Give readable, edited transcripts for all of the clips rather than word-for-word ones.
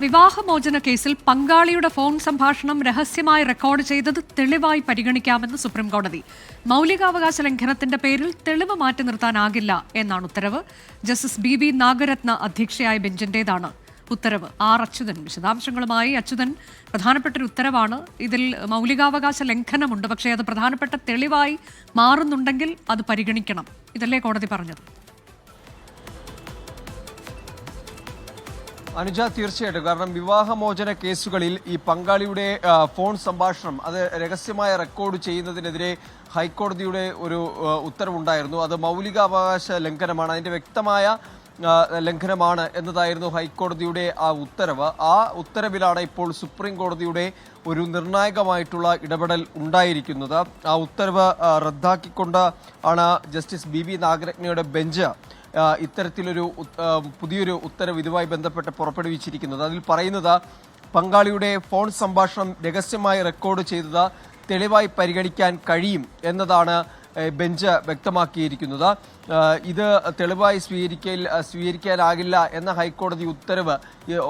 വിവാഹമോചന കേസിൽ പങ്കാളിയുടെ ഫോൺ സംഭാഷണം രഹസ്യമായി റെക്കോർഡ് ചെയ്തത് തെളിവായി പരിഗണിക്കാമെന്ന് സുപ്രീംകോടതി. മൗലികാവകാശ ലംഘനത്തിന്റെ പേരിൽ തെളിവ് മാറ്റി നിർത്താനാകില്ല എന്നാണ് ഉത്തരവ്. ജസ്റ്റിസ് ബി നാഗരത്ന അധ്യക്ഷയായ ബെഞ്ചിന്റേതാണ് ഉത്തരവ്. അച്യുതൻ വിശദാംശങ്ങളുമായി. അച്യുതൻ, പ്രധാനപ്പെട്ടൊരു ഉത്തരവാണ്. ഇതിൽ മൗലികാവകാശ ലംഘനമുണ്ട്, പക്ഷേ അത് പ്രധാനപ്പെട്ട തെളിവായി മാറുന്നുണ്ടെങ്കിൽ അത് പരിഗണിക്കണം, ഇതല്ലേ കോടതി പറഞ്ഞത്? അനുജ, തീർച്ചയായിട്ടും. കാരണം വിവാഹമോചന കേസുകളിൽ ഈ പങ്കാളിയുടെ ഫോൺ സംഭാഷണം അത് രഹസ്യമായി റെക്കോർഡ് ചെയ്യുന്നതിനെതിരെ ഹൈക്കോടതിയുടെ ഒരു ഉത്തരവുണ്ടായിരുന്നു. അത് മൗലികാവകാശ ലംഘനമാണ്, അതിന്റെ വ്യക്തമായ ലംഘനമാണ് എന്നതായിരുന്നു ഹൈക്കോടതിയുടെ ആ ഉത്തരവ്. ആ ഉത്തരവിലാണ് ഇപ്പോൾ സുപ്രീം കോടതിയുടെ ഒരു നിർണായകമായിട്ടുള്ള ഇടപെടൽ ഉണ്ടായിരിക്കുന്നത്. ആ ഉത്തരവ് റദ്ദാക്കിക്കൊണ്ട് ആണ് ജസ്റ്റിസ് ബി നാഗരത്നയുടെ ബെഞ്ച് ഇത്തരത്തിലൊരു പുതിയൊരു ഉത്തരവ് ഇതുമായി ബന്ധപ്പെട്ട് പുറപ്പെടുവിച്ചിരിക്കുന്നത്. അതിൽ പറയുന്നത്, പങ്കാളിയുടെ ഫോൺ സംഭാഷണം രഹസ്യമായി റെക്കോർഡ് ചെയ്തത് തെളിവായി പരിഗണിക്കാൻ കഴിയും എന്നതാണ് ബെഞ്ച് വ്യക്തമാക്കിയിരിക്കുന്നത്. ഇത് തെളിവായി സ്വീകരിക്കാനാകില്ല എന്ന ഹൈക്കോടതി ഉത്തരവ്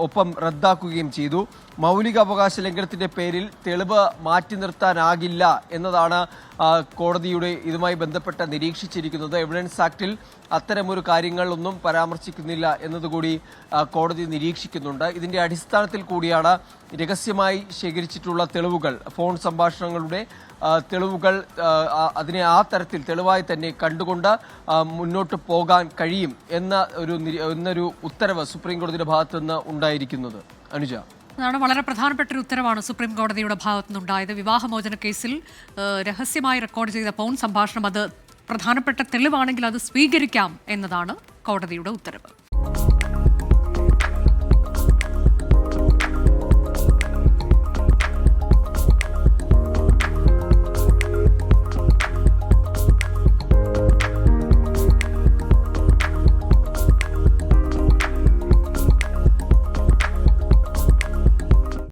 ഒപ്പം റദ്ദാക്കുകയും ചെയ്തു. മൗലികാവകാശ ലംഘനത്തിന്റെ പേരിൽ തെളിവ് മാറ്റി നിർത്താനാകില്ല എന്നതാണ് കോടതിയുടെ ഇതുമായി ബന്ധപ്പെട്ട് നിരീക്ഷിച്ചിരിക്കുന്നത്. എവിഡൻസ് ആക്ടിൽ അത്തരമൊരു കാര്യങ്ങളൊന്നും പരാമർശിക്കുന്നില്ല എന്നതുകൂടി കോടതി നിരീക്ഷിക്കുന്നുണ്ട്. ഇതിന്റെ അടിസ്ഥാനത്തിൽ കൂടിയാണ് രഹസ്യമായി ശേഖരിച്ചിട്ടുള്ള തെളിവുകൾ, ഫോൺ സംഭാഷണങ്ങളുടെ തെളിവുകൾ, അതിനെ ആ തരത്തിൽ തെളിവായി തന്നെ കണ്ടുകൊണ്ട് മുന്നോട്ട് പോകാൻ കഴിയും എന്നൊരു ഉത്തരവ് സുപ്രീം കോടതിയുടെ ഭാഗത്തു നിന്ന് ഉണ്ടായിരിക്കുന്നത്. അനുജ, അതാണ് വളരെ പ്രധാനപ്പെട്ട ഒരു ഉത്തരവാണ് സുപ്രീം കോടതിയുടെ ഭാഗത്തുനിന്നുണ്ടായത്. വിവാഹമോചന കേസിൽ രഹസ്യമായി റെക്കോർഡ് ചെയ്ത ഫോൺ സംഭാഷണം അത് പ്രധാനപ്പെട്ട തെളിവാണെങ്കിൽ അത് സ്വീകരിക്കാം എന്നതാണ് കോടതിയുടെ ഉത്തരവ്.